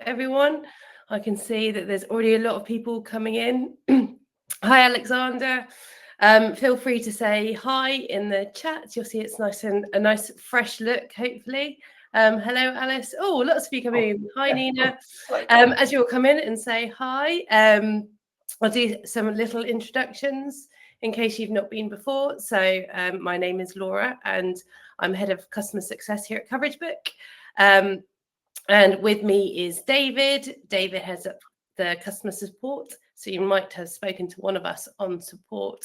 everyone. I can see that there's already a lot of people coming in. Hi, Alexander. Feel free to say hi in the chat. You'll see it's nice and a nice fresh look, hopefully. Hello, Alice. Oh, lots of you coming in. Hi, Nina. As you'll come in and say hi, I'll do some little introductions in case you've not been before. So my name is Laura and I'm head of customer success here at CoverageBook. And with me is David. David heads up the customer support. So you might have spoken to one of us on support.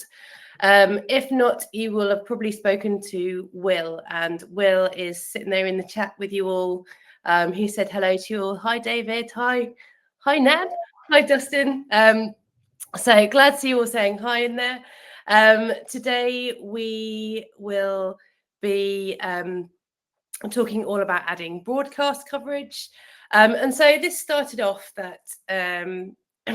If not, you will have probably spoken to Will, and Will is sitting there in the chat with you all. He said hello to you all. Hi, David. Hi, Nan. Hi, Dustin. So glad to see you all saying hi in there. Today we will be talking all about adding broadcast coverage. And so this started off that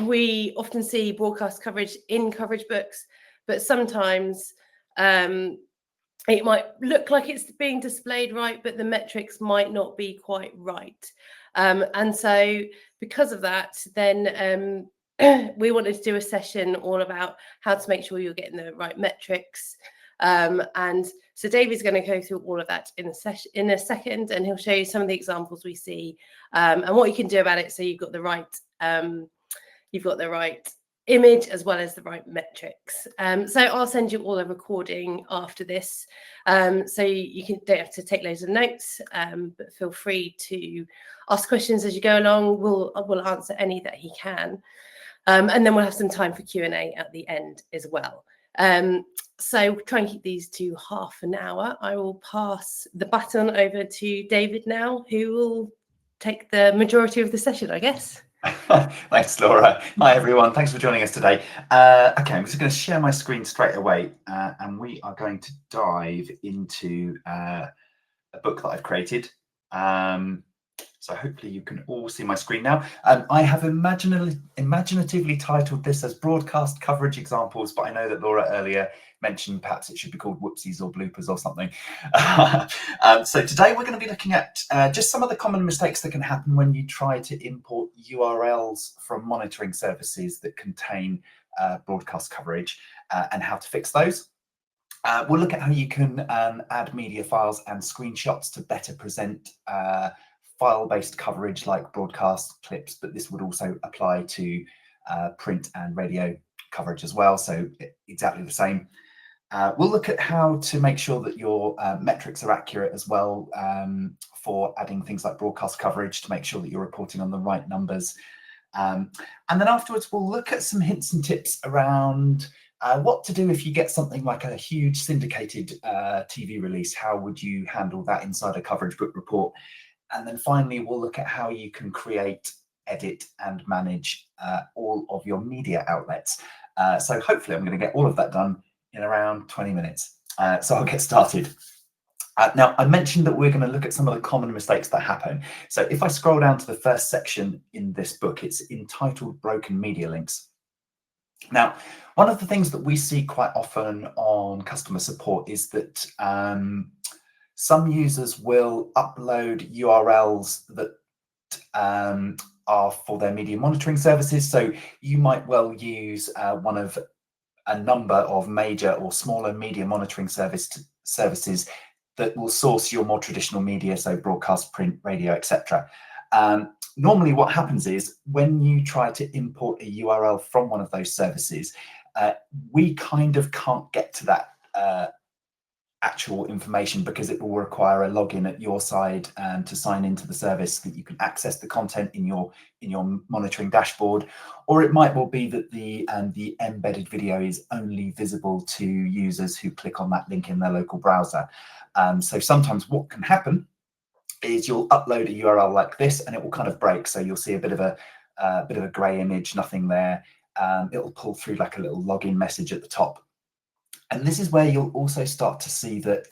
we often see broadcast coverage in CoverageBooks, but sometimes it might look like it's being displayed right, but the metrics might not be quite right. And so because of that, then we wanted to do a session all about how to make sure you're getting the right metrics. And so David's going to go through all of that in a second, and he'll show you some of the examples we see and what you can do about it. So you've got the right image as well as the right metrics. So I'll send you all a recording after this, so you don't have to take loads of notes, but feel free to ask questions as you go along. We'll answer any that he can, and then we'll have some time for Q&A at the end as well. So try and keep these to half an hour. I will pass the baton over to David now, who will take the majority of the session, I guess. Thanks, Laura. Hi, everyone. Thanks for joining us today. Okay, I'm just going to share my screen straight away, and we are going to dive into a book that I've created. So hopefully you can all see my screen now. I have imaginatively titled this as Broadcast Coverage Examples, but I know that Laura earlier mentioned perhaps it should be called Whoopsies or Bloopers or something. So today we're going to be looking at just some of the common mistakes that can happen when you try to import URLs from monitoring services that contain broadcast coverage and how to fix those. We'll look at how you can add media files and screenshots to better present file-based coverage like broadcast clips, but this would also apply to print and radio coverage as well, so exactly the same. We'll look at how to make sure that your metrics are accurate as well for adding things like broadcast coverage to make sure that you're reporting on the right numbers. And then afterwards, we'll look at some hints and tips around what to do if you get something like a huge syndicated TV release. How would you handle that inside a CoverageBook report? And then finally, we'll look at how you can create, edit, and manage all of your media outlets. So hopefully I'm going to get all of that done in around 20 minutes. So I'll get started. Now, I mentioned that we're going to look at some of the common mistakes that happen. So if I scroll down to the first section in this book, it's entitled Broken Media Links. Now, one of the things that we see quite often on customer support is that some users will upload URLs that are for their media monitoring services. So you might well use one of a number of major or smaller media monitoring services that will source your more traditional media, so broadcast, print, radio, etc. Normally what happens is when you try to import a URL from one of those services, we kind of can't get to that actual information because it will require a login at your side to sign into the service so that you can access the content in your monitoring dashboard, or it might well be that the embedded video is only visible to users who click on that link in their local browser. So sometimes what can happen is you'll upload a URL like this and it will kind of break, so you'll see a bit of a grey image, nothing there. It'll pull through like a little login message at the top. And this is where you'll also start to see that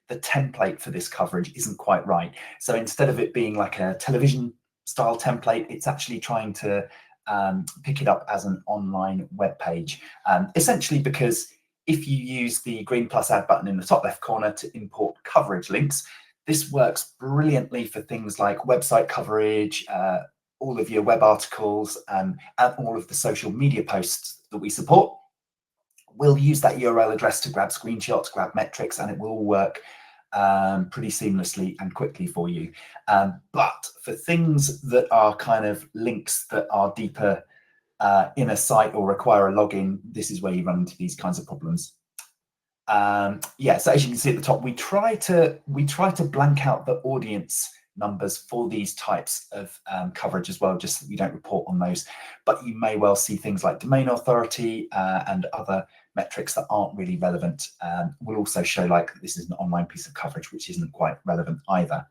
the template for this coverage isn't quite right. So instead of it being like a television style template, it's actually trying to pick it up as an online web page. Essentially because if you use the green plus add button in the top left corner to import coverage links, this works brilliantly for things like website coverage, all of your web articles and all of the social media posts that we support. We'll use that URL address to grab screenshots, grab metrics, and it will all work pretty seamlessly and quickly for you. But for things that are kind of links that are deeper in a site or require a login, this is where you run into these kinds of problems. Yeah, so as you can see at the top, we try to blank out the audience numbers for these types of coverage as well, just so that we don't report on those. But you may well see things like domain authority and other metrics that aren't really relevant. We'll also show like this is an online piece of coverage, which isn't quite relevant either.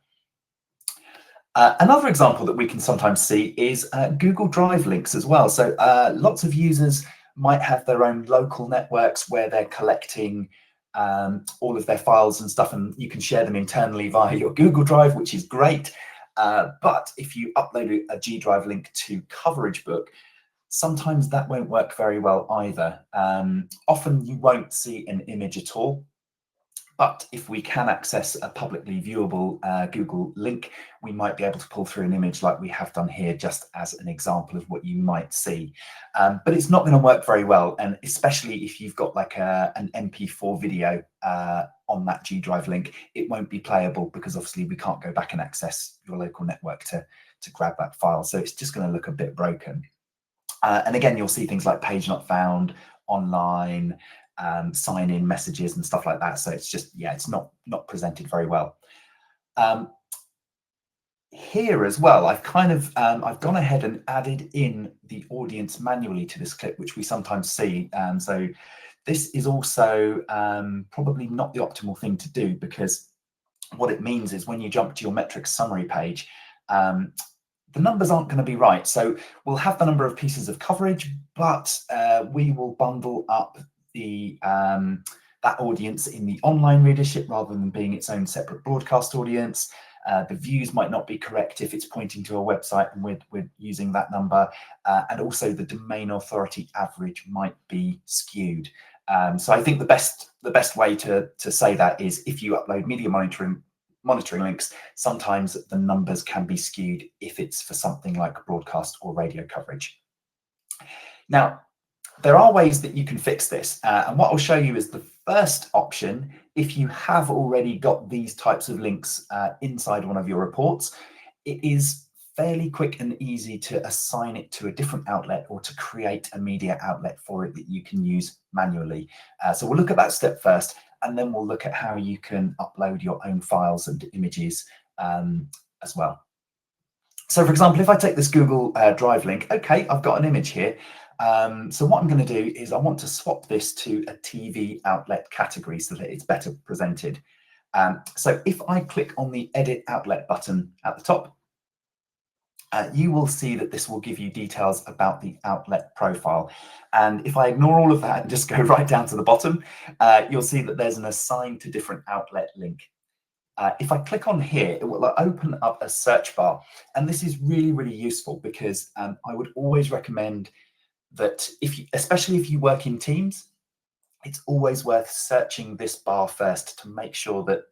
Another example that we can sometimes see is Google Drive links as well. So lots of users might have their own local networks where they're collecting all of their files and stuff, and you can share them internally via your Google Drive, which is great. But if you upload a G Drive link to CoverageBook, sometimes that won't work very well either. Often you won't see an image at all. But if we can access a publicly viewable Google link, we might be able to pull through an image like we have done here, just as an example of what you might see. But it's not going to work very well, and especially if you've got like an MP4 video on that G Drive link, it won't be playable because obviously we can't go back and access your local network to grab that file. So it's just going to look a bit broken. And again, you'll see things like page not found, online, sign-in messages and stuff like that. So it's just, yeah, it's not presented very well. Here as well, I've kind of I've gone ahead and added in the audience manually to this clip, which we sometimes see. So this is also probably not the optimal thing to do, because what it means is when you jump to your metrics summary page, the numbers aren't going to be right. So we'll have the number of pieces of coverage, but we will bundle up the that audience in the online readership rather than being its own separate broadcast audience. The views might not be correct if it's pointing to a website and we're using that number, and also the domain authority average might be skewed. So I think the best way to say that is if you upload media monitoring links, sometimes the numbers can be skewed if it's for something like broadcast or radio coverage. Now, there are ways that you can fix this, and what I'll show you is the first option. If you have already got these types of links inside one of your reports, it is fairly quick and easy to assign it to a different outlet or to create a media outlet for it that you can use manually. So we'll look at that step first, and then we'll look at how you can upload your own files and images as well. So for example, if I take this Google Drive link, okay, I've got an image here. So what I'm going to do is I want to swap this to a TV outlet category so that it's better presented. So if I click on the Edit Outlet button at the top, you will see that this will give you details about the outlet profile. And if I ignore all of that and just go right down to the bottom, you'll see that there's an Assign to Different Outlet link. If I click on here, it will open up a search bar. And this is really, really useful because I would always recommend that especially if you work in teams, it's always worth searching this bar first to make sure that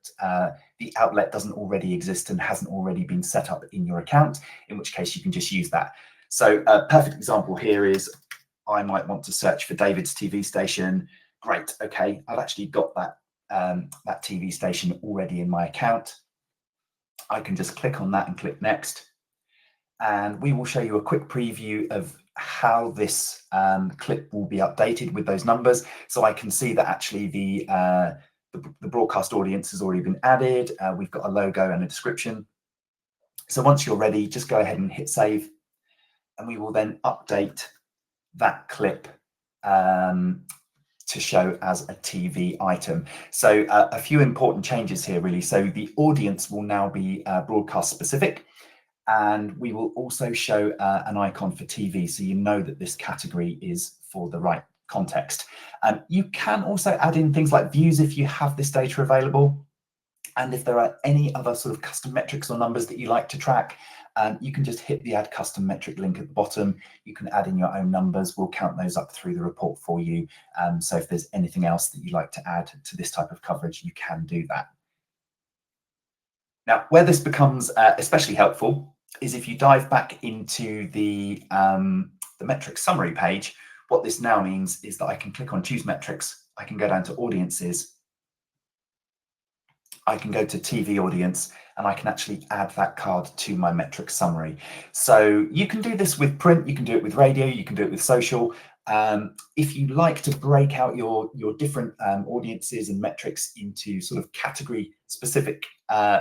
the outlet doesn't already exist and hasn't already been set up in your account, in which case you can just use that. So a perfect example here is I might want to search for David's TV station. Great, okay, I've actually got that, that TV station already in my account. I can just click on that and click next. And we will show you a quick preview of how this clip will be updated with those numbers. So I can see that actually the broadcast audience has already been added. We've got a logo and a description. So once you're ready, just go ahead and hit save, and we will then update that clip to show as a TV item. So a few important changes here, really. So the audience will now be broadcast specific. And we will also show an icon for TV, so you know that this category is for the right context. You can also add in things like views if you have this data available. And if there are any other sort of custom metrics or numbers that you like to track, you can just hit the Add Custom Metric link at the bottom. You can add in your own numbers. We'll count those up through the report for you. So if there's anything else that you'd like to add to this type of coverage, you can do that. Now, where this becomes especially helpful is if you dive back into the metrics summary page, what this now means is that I can click on choose metrics. I can go down to audiences. I can go to TV audience, and I can actually add that card to my metrics summary. So you can do this with print, you can do it with radio, you can do it with social. If you like to break out your different audiences and metrics into sort of category specific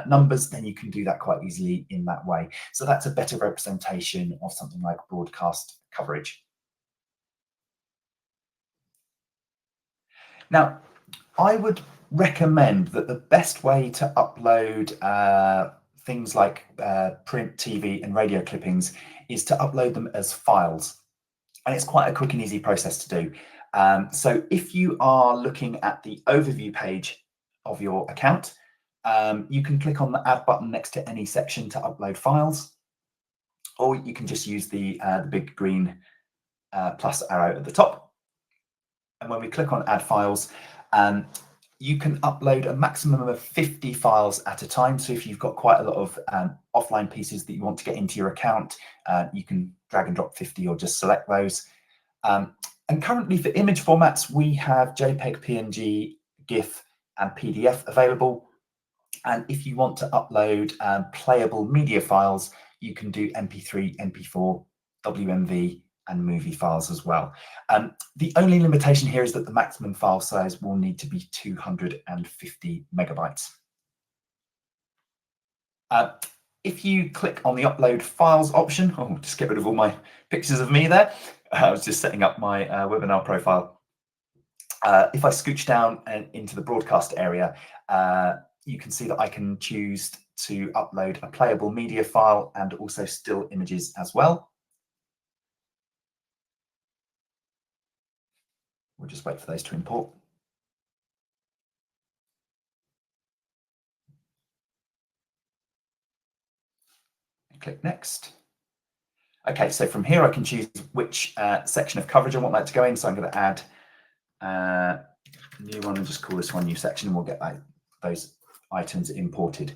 numbers, then you can do that quite easily in that way. So that's a better representation of something like broadcast coverage. Now, I would recommend that the best way to upload things like print, TV and radio clippings is to upload them as files. And it's quite a quick and easy process to do. So if you are looking at the overview page of your account, you can click on the add button next to any section to upload files, or you can just use the big green plus arrow at the top. And when we click on add files, you can upload a maximum of 50 files at a time. So if you've got quite a lot of offline pieces that you want to get into your account, you can drag and drop 50 or just select those. And currently for image formats, we have JPEG, PNG, GIF and PDF available. And if you want to upload playable media files, you can do MP3, MP4, WMV and movie files as well. The only limitation here is that the maximum file size will need to be 250 megabytes. If you click on the upload files option, just get rid of all my pictures of me there. I was just setting up my webinar profile. If I scooch down and into the broadcast area, you can see that I can choose to upload a playable media file and also still images as well. We'll just wait for those to import. And click next. Okay, so from here I can choose which section of coverage I want that to go in. So I'm going to add a new one and just call this one new section, and we'll get those items imported.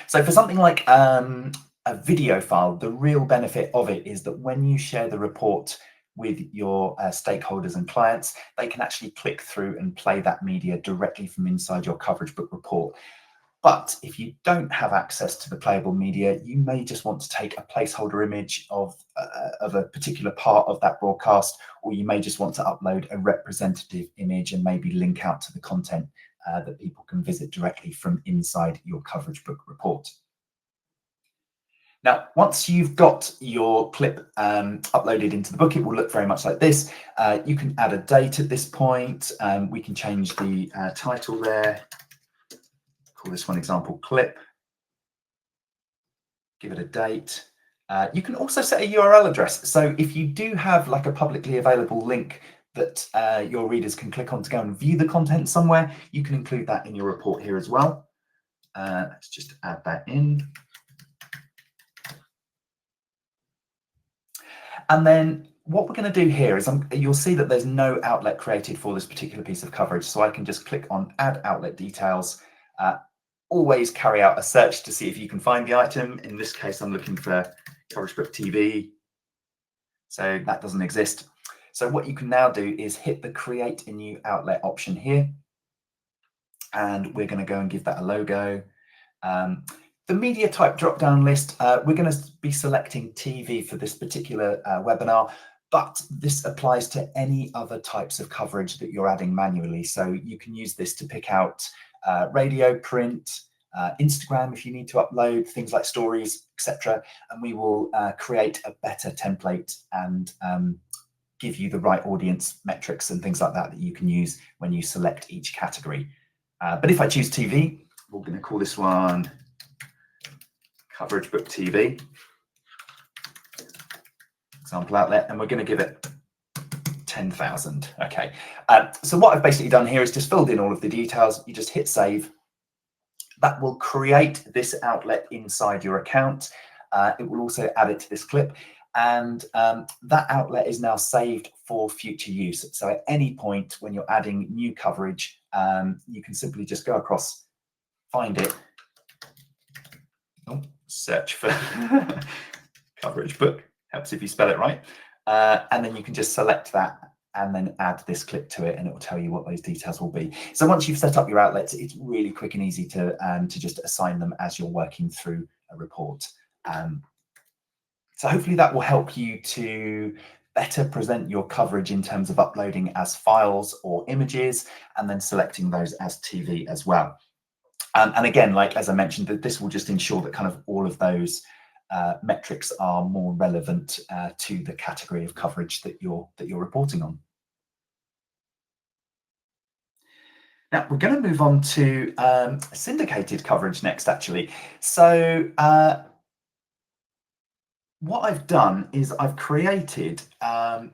So for something like a video file, the real benefit of it is that when you share the report with your stakeholders and clients, they can actually click through and play that media directly from inside your CoverageBook report. But if you don't have access to the playable media, you may just want to take a placeholder image of a particular part of that broadcast, or you may just want to upload a representative image and maybe link out to the content that people can visit directly from inside your CoverageBook report. Now, once you've got your clip uploaded into the book, it will look very much like this. You can add a date at this point. We can change the title there. Call this one example clip. Give it a date. You can also set a URL address. So if you do have like a publicly available link that your readers can click on to go and view the content somewhere, you can include that in your report here as well. Let's just add that in. And then what we're going to do here is you'll see that there's no outlet created for this particular piece of coverage. So I can just click on add outlet details. Always carry out a search to see if you can find the item. In this case, I'm looking for CoverageBook TV. So that doesn't exist. So what you can now do is hit the create a new outlet option here. And we're going to go and give that a logo. The media type drop-down list, we're going to be selecting TV for this particular webinar, but this applies to any other types of coverage that you're adding manually. So you can use this to pick out radio, print, Instagram if you need to upload things like stories, etc. And we will create a better template and give you the right audience metrics and things like that that you can use when you select each category. But if I choose TV, we're going to call this one CoverageBook TV, example outlet, and we're going to give it 10,000. Okay, so what I've basically done here is just filled in all of the details. You just hit save. That will create this outlet inside your account. It will also add it to this clip, and that outlet is now saved for future use. So at any point when you're adding new coverage, you can simply just go across, find it. Oh, search for CoverageBook, helps if you spell it right. And then you can just select that and then add this clip to it, and it will tell you what those details will be. So once you've set up your outlets, it's really quick and easy to just assign them as you're working through a report. So hopefully that will help you to better present your coverage in terms of uploading as files or images, and then selecting those as TV as well. And again, like as I mentioned, that this will just ensure that kind of all of those metrics are more relevant to the category of coverage that you're reporting on. Now we're going to move on to syndicated coverage next, actually. So what I've done is I've created a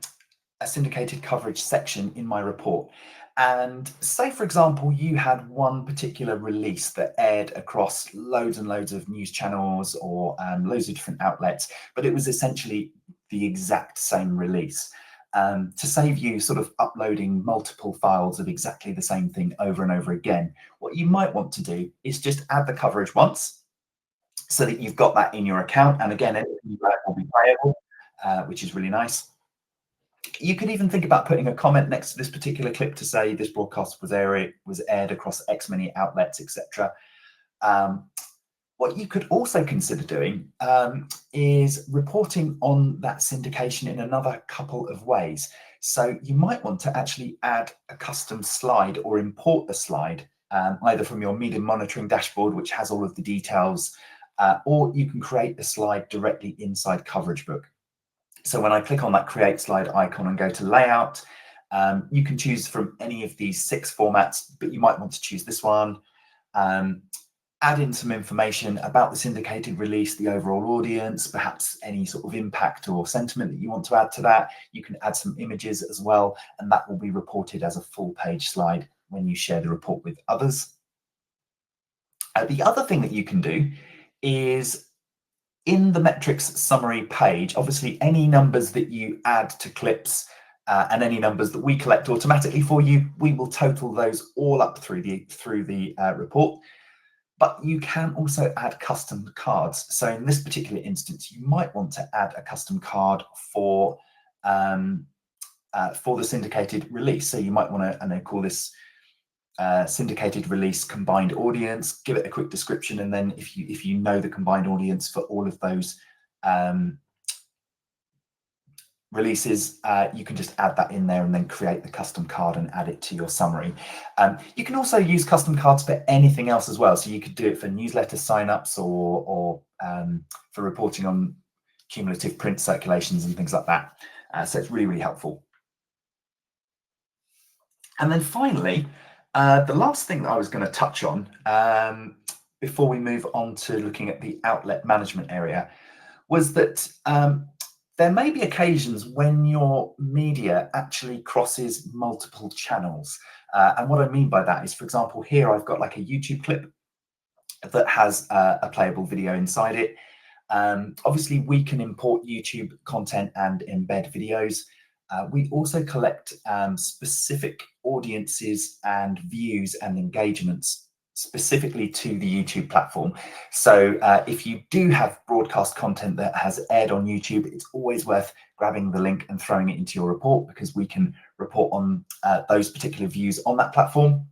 syndicated coverage section in my report. And say, for example, you had one particular release that aired across loads and loads of news channels or loads of different outlets, but it was essentially the exact same release. To save you sort of uploading multiple files of exactly the same thing over and over again, what you might want to do is just add the coverage once so that you've got that in your account. And again, everything you add will be playable, which is really nice. You could even think about putting a comment next to this particular clip to say this broadcast was aired across X many outlets, etc. What you could also consider doing is reporting on that syndication in another couple of ways. So you might want to actually add a custom slide or import a slide, either from your media monitoring dashboard, which has all of the details, or you can create a slide directly inside CoverageBook. So when I click on that create slide icon and go to layout, you can choose from any of these 6 formats, but you might want to choose this one. Add in some information about the syndicated release, the overall audience, perhaps any sort of impact or sentiment that you want to add to that. You can add some images as well, and that will be reported as a full page slide when you share the report with others. The other thing that you can do is in the metrics summary page, obviously any numbers that you add to clips and any numbers that we collect automatically for you, we will total those all up through the report. But you can also add custom cards. So in this particular instance, you might want to add a custom card for the syndicated release. So you might want to, and they call this syndicated release combined audience, give it a quick description, and then if you know the combined audience for all of those releases, you can just add that in there and then create the custom card and add it to your summary. You can also use custom cards for anything else as well. So you could do it for newsletter signups or for reporting on cumulative print circulations and things like that. So it's really, really helpful. And then finally, the last thing that I was going to touch on before we move on to looking at the outlet management area was that there may be occasions when your media actually crosses multiple channels. And what I mean by that is, for example, here I've got like a YouTube clip that has a playable video inside it. Obviously, we can import YouTube content and embed videos. We also collect specific audiences and views and engagements specifically to the YouTube platform. So if you do have broadcast content that has aired on YouTube, it's always worth grabbing the link and throwing it into your report, because we can report on those particular views on that platform.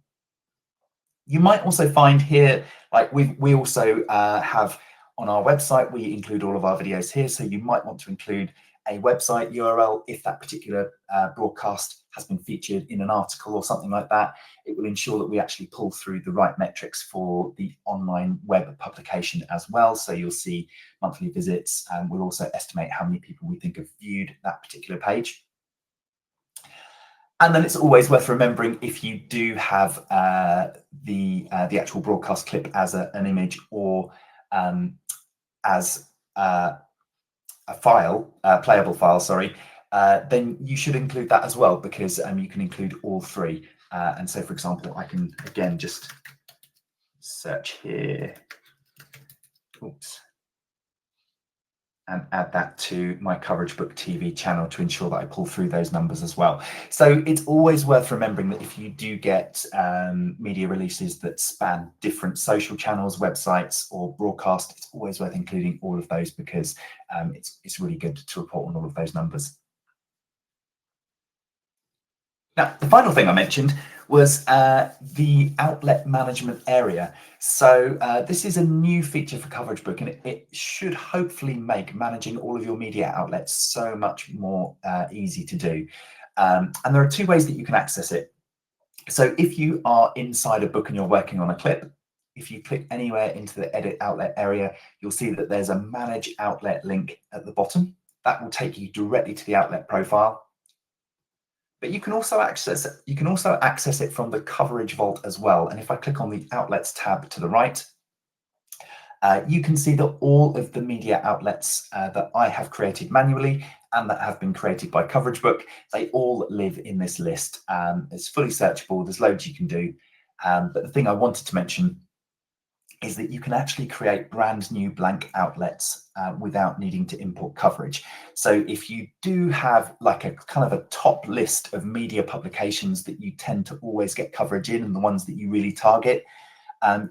You might also find here, like we also have on our website, we include all of our videos here. So you might want to include a website URL if that particular broadcast has been featured in an article or something like that. It will ensure that we actually pull through the right metrics for the online web publication as well. So you'll see monthly visits, and we'll also estimate how many people we think have viewed that particular page. And then it's always worth remembering, if you do have the actual broadcast clip as an image or as a file, playable file, sorry, then you should include that as well, because you can include all 3. And so, for example, I can again just search here. Oops. and add that to my CoverageBook TV channel to ensure that I pull through those numbers as well. So it's always worth remembering that if you do get media releases that span different social channels, websites, or broadcast, it's always worth including all of those, because it's really good to report on all of those numbers. Now, the final thing I mentioned was the outlet management area. So this is a new feature for CoverageBook, and it should hopefully make managing all of your media outlets so much more easy to do. And there are two ways that you can access it. So if you are inside a book and you're working on a clip, if you click anywhere into the edit outlet area, you'll see that there's a manage outlet link at the bottom. That will take you directly to the outlet profile. But you can also access it from the Coverage Vault as well. And if I click on the Outlets tab to the right, you can see that all of the media outlets that I have created manually and that have been created by CoverageBook, they all live in this list. It's fully searchable. There's loads you can do. But the thing I wanted to mention is that you can actually create brand new blank outlets without needing to import coverage. So if you do have like a kind of a top list of media publications that you tend to always get coverage in, and the ones that you really target,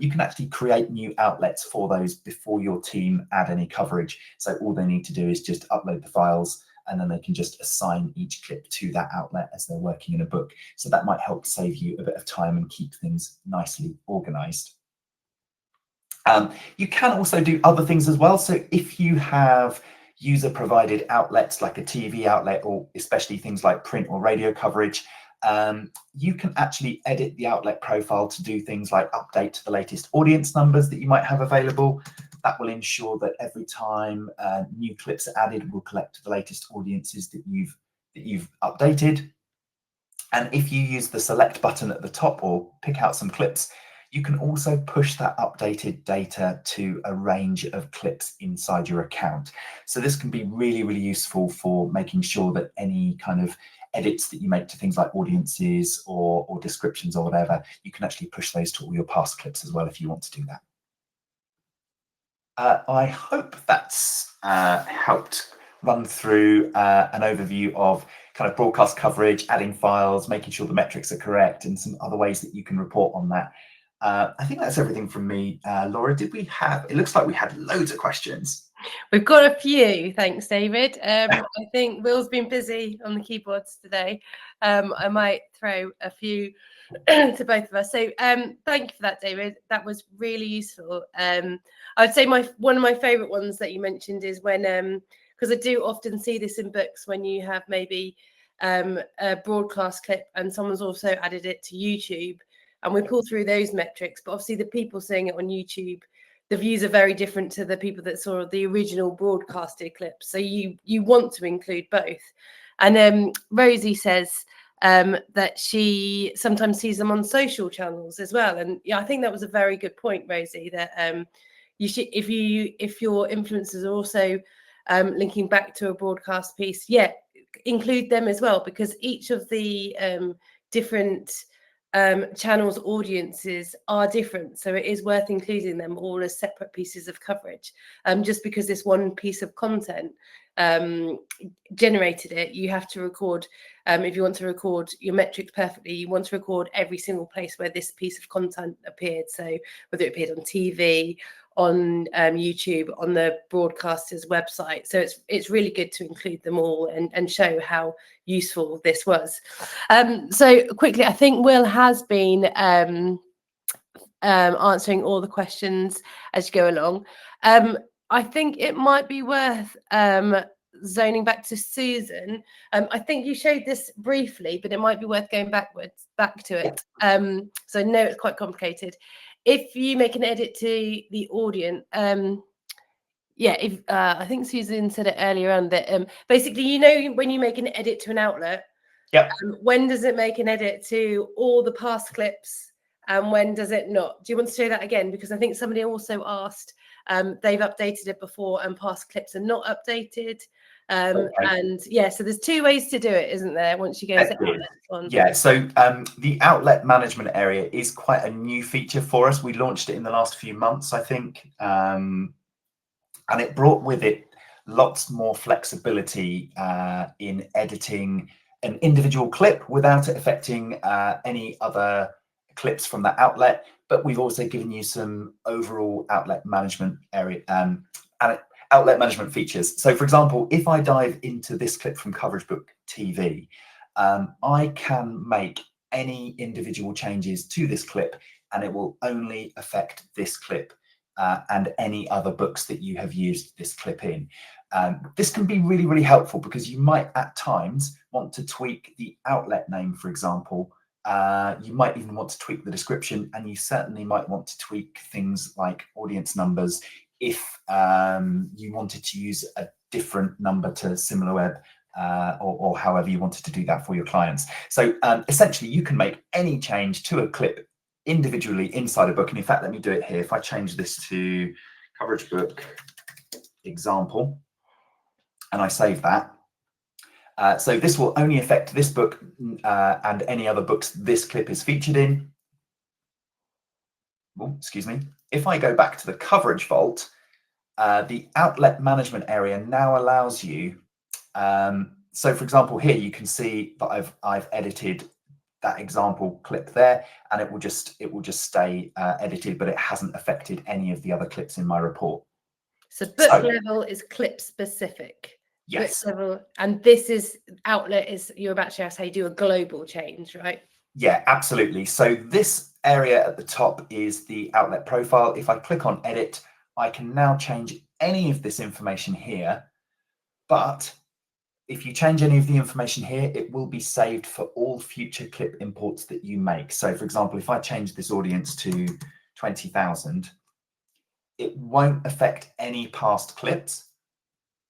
you can actually create new outlets for those before your team add any coverage. So all they need to do is just upload the files, and then they can just assign each clip to that outlet as they're working in a book. So that might help save you a bit of time and keep things nicely organized. You can also do other things as well. So if you have user provided outlets like a TV outlet, or especially things like print or radio coverage, you can actually edit the outlet profile to do things like update to the latest audience numbers that you might have available. That will ensure that every time new clips are added, we'll collect the latest audiences that you've updated. And if you use the select button at the top, or pick out some clips, you can also push that updated data to a range of clips inside your account. So this can be really, really useful for making sure that any kind of edits that you make to things like audiences or descriptions or whatever, you can actually push those to all your past clips as well if you want to do that. I hope that's helped run through an overview of kind of broadcast coverage, adding files, making sure the metrics are correct, and some other ways that you can report on that. I think that's everything from me. Laura, did we have, it looks like we had loads of questions. We've got a few, thanks, David. I think Will's been busy on the keyboards today. I might throw a few to both of us. So thank you for that, David. That was really useful. I would say one of my favourite ones that you mentioned is when, because I do often see this in books, when you have maybe a broadcast clip and someone's also added it to YouTube, and we pull through those metrics, but obviously the people seeing it on YouTube, the views are very different to the people that saw the original broadcasted clips. So you want to include both. And Rosie says that she sometimes sees them on social channels as well. And yeah, I think that was a very good point, Rosie, that you should, if your influencers are also linking back to a broadcast piece, include them as well, because each of the different channels' audiences are different, so it is worth including them all as separate pieces of coverage. Just because this one piece of content generated it, you have to record, if you want to record your metrics perfectly, you want to record every single place where this piece of content appeared. So whether it appeared on TV, on YouTube, on the broadcaster's website. So it's really good to include them all and show how useful this was. So quickly, I think Will has been answering all the questions as you go along. I think it might be worth zoning back to Susan. I think you showed this briefly, but it might be worth going back to it. So I know it's quite complicated. If you make an edit to the audience, I think Susan said it earlier on that basically, when you make an edit to an outlet, when does it make an edit to all the past clips and when does it not? Do you want to say that again? Because I think somebody also asked, they've updated it before and past clips are not updated. And so there's two ways to do it, isn't there? Once you go to outlets on. Yeah, so the outlet management area is quite a new feature for us. We launched it in the last few months, I think, and it brought with it lots more flexibility in editing an individual clip without it affecting any other clips from that outlet. But we've also given you some overall outlet management outlet management features. So for example, if I dive into this clip from CoverageBook TV, I can make any individual changes to this clip, and it will only affect this clip and any other books that you have used this clip in. This can be really, really helpful because you might at times want to tweak the outlet name, for example. You might even want to tweak the description, and you certainly might want to tweak things like audience numbers if you wanted to use a different number to SimilarWeb, or however you wanted to do that for your clients. So essentially, you can make any change to a clip individually inside a book. And in fact, let me do it here. If I change this to CoverageBook example, and I save that. So this will only affect this book and any other books this clip is featured in. Oh, excuse me. If I go back to the Coverage Vault, the outlet management area now allows you. So for example, here you can see that I've edited that example clip there, and it will just stay edited, but it hasn't affected any of the other clips in my report. So book level is clip specific. Yes. Book level, and this is outlet is you're about to say do a global change, right? Yeah, absolutely. So this area at the top is the outlet profile. If I click on edit, I can now change any of this information here, but if you change any of the information here, it will be saved for all future clip imports that you make. So for example, if I change this audience to 20,000, it won't affect any past clips,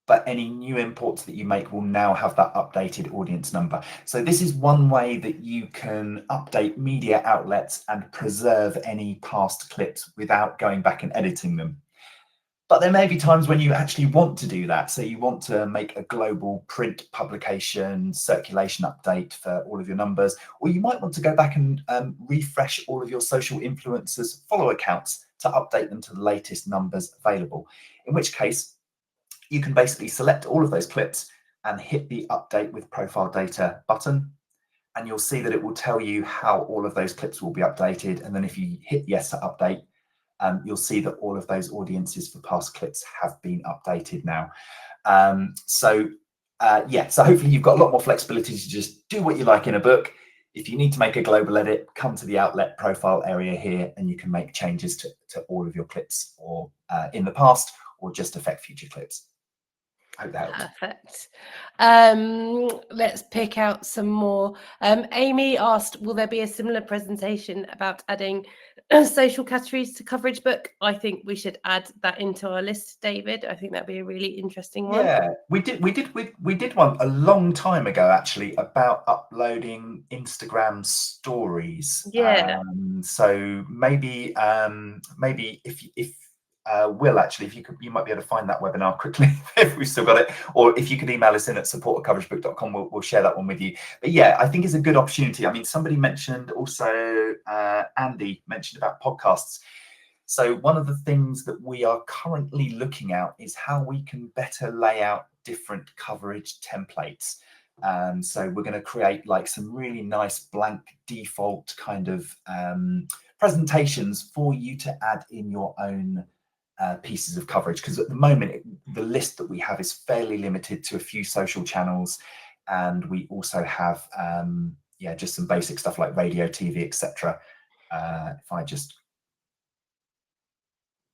but any new imports that you make will now have that updated audience number. So this is one way that you can update media outlets and preserve any past clips without going back and editing them. But there may be times when you actually want to do that. So you want to make a global print publication circulation update for all of your numbers, or you might want to go back and refresh all of your social influencers follow accounts to update them to the latest numbers available. In which case, you can basically select all of those clips and hit the update with profile data button, and you'll see that it will tell you how all of those clips will be updated. And then if you hit yes to update, you'll see that all of those audiences for past clips have been updated now. So hopefully you've got a lot more flexibility to just do what you like in a book. If you need to make a global edit, come to the outlet profile area here, and you can make changes to all of your clips, or in the past, or just affect future clips. I hope that helps. Perfect. Let's pick out some more. Amy asked, will there be a similar presentation about adding social categories to CoverageBook? I think we should add that into our list, David. I think that'd be a really interesting one. Yeah, we did one a long time ago, actually, about uploading Instagram stories. Yeah. So maybe if Will, actually, if you might be able to find that webinar quickly if we've still got it, or if you could email us in at support@coveragebook.com, we'll share that one with you. But yeah, I think it's a good opportunity. I mean, somebody mentioned also, Andy mentioned about podcasts. So one of the things that we are currently looking at is how we can better lay out different coverage templates. So we're going to create like some really nice blank default kind of presentations for you to add in your own pieces of coverage, because at the moment the list that we have is fairly limited to a few social channels, and we also have just some basic stuff like radio, TV, etc. If I just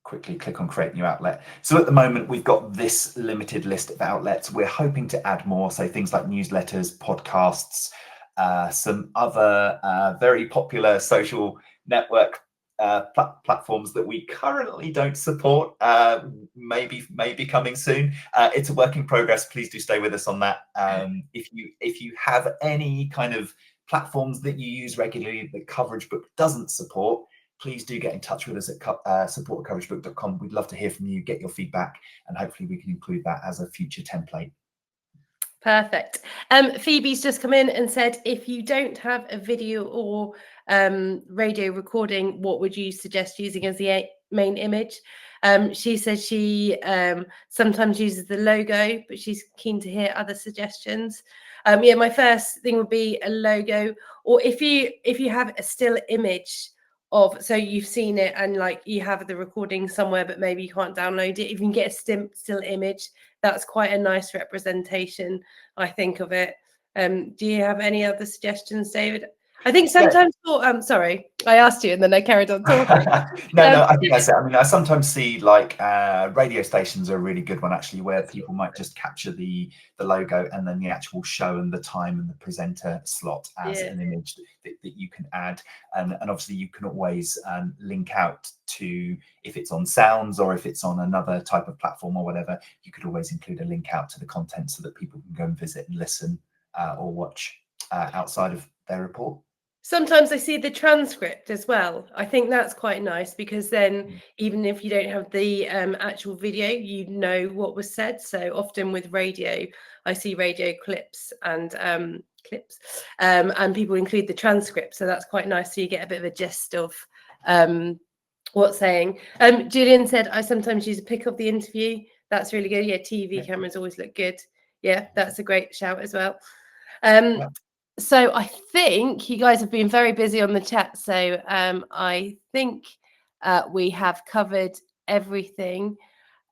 quickly click on create new outlet. So at the moment we've got this limited list of outlets. We're hoping to add more, so things like newsletters, podcasts, some other very popular social network platforms that we currently don't support, maybe coming soon. It's a work in progress. Please do stay with us on that. If you have any kind of platforms that you use regularly that CoverageBook doesn't support, please do get in touch with us at support@coveragebook.com. We'd love to hear from you, get your feedback, and hopefully we can include that as a future template. Perfect. Phoebe's just come in and said, if you don't have a video or radio recording, what would you suggest using as the main image? She says she sometimes uses the logo, but she's keen to hear other suggestions. Yeah, my first thing would be a logo, or if you have a still image of, so you've seen it and like you have the recording somewhere, but maybe you can't download it. If you can get a still image, that's quite a nice representation, I think, of it. Do you have any other suggestions, David? I think sometimes, sorry, I asked you and then I carried on talking. No, I think that's it. I mean, I sometimes see like radio stations are a really good one actually, where people might just capture the logo and then the actual show and the time and the presenter slot as an image that you can add. And obviously you can always link out to, if it's on Sounds or if it's on another type of platform or whatever, you could always include a link out to the content so that people can go and visit and listen or watch outside of their report. Sometimes I see the transcript as well. I think that's quite nice because then even if you don't have the actual video, you know what was said. So often with radio, I see radio clips and people include the transcript. So that's quite nice. So you get a bit of a gist of what's saying. Julian said, I sometimes use a pic of the interview. That's really good. Yeah, TV cameras always look good. Yeah, that's a great shout as well. So I think you guys have been very busy on the chat. So I think we have covered everything.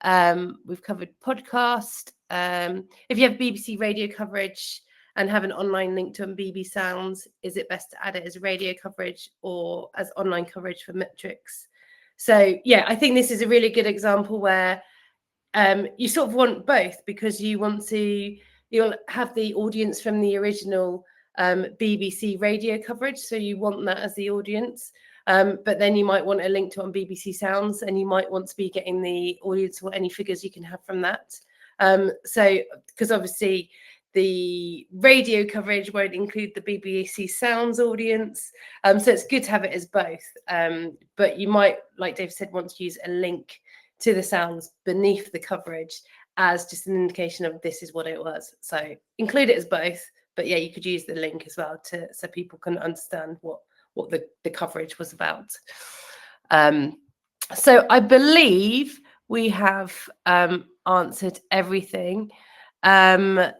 We've covered podcast. If you have BBC radio coverage and have an online link to BBC Sounds, is it best to add it as radio coverage or as online coverage for metrics? So yeah, I think this is a really good example where you sort of want both, because you'll have the audience from the original BBC radio coverage, so you want that as the audience, but then you might want a link to it on BBC Sounds, and you might want to be getting the audience or any figures you can have from that. So because obviously the radio coverage won't include the BBC Sounds audience, so it's good to have it as both, but you might, like Dave said, want to use a link to the sounds beneath the coverage as just an indication of this is what it was. So include it as both, but yeah, you could use the link as well so people can understand what the coverage was about. So I believe we have answered everything. Oh,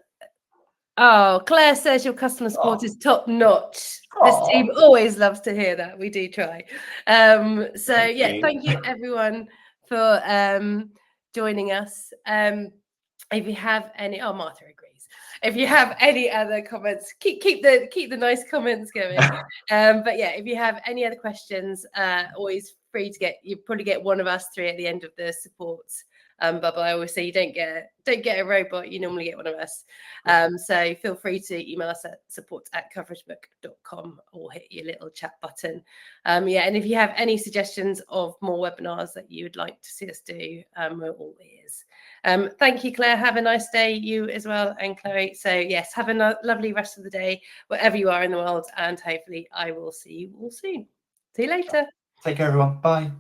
Claire says your customer support is top notch. This team always loves to hear that. We do try. Thank you everyone for joining us. If you have any, Martha agrees. If you have any other comments, keep the nice comments going. But yeah, if you have any other questions, always free to you probably get one of us three at the end of the support. But I always say you don't get a robot, you normally get one of us. So feel free to email us at support@coveragebook.com or hit your little chat button. And if you have any suggestions of more webinars that you would like to see us do, we're all ears. Thank you, Claire. Have a nice day, you as well, and Chloe. So yes, have a lovely rest of the day, wherever you are in the world, and hopefully I will see you all soon. See you later. Take care, everyone. Bye.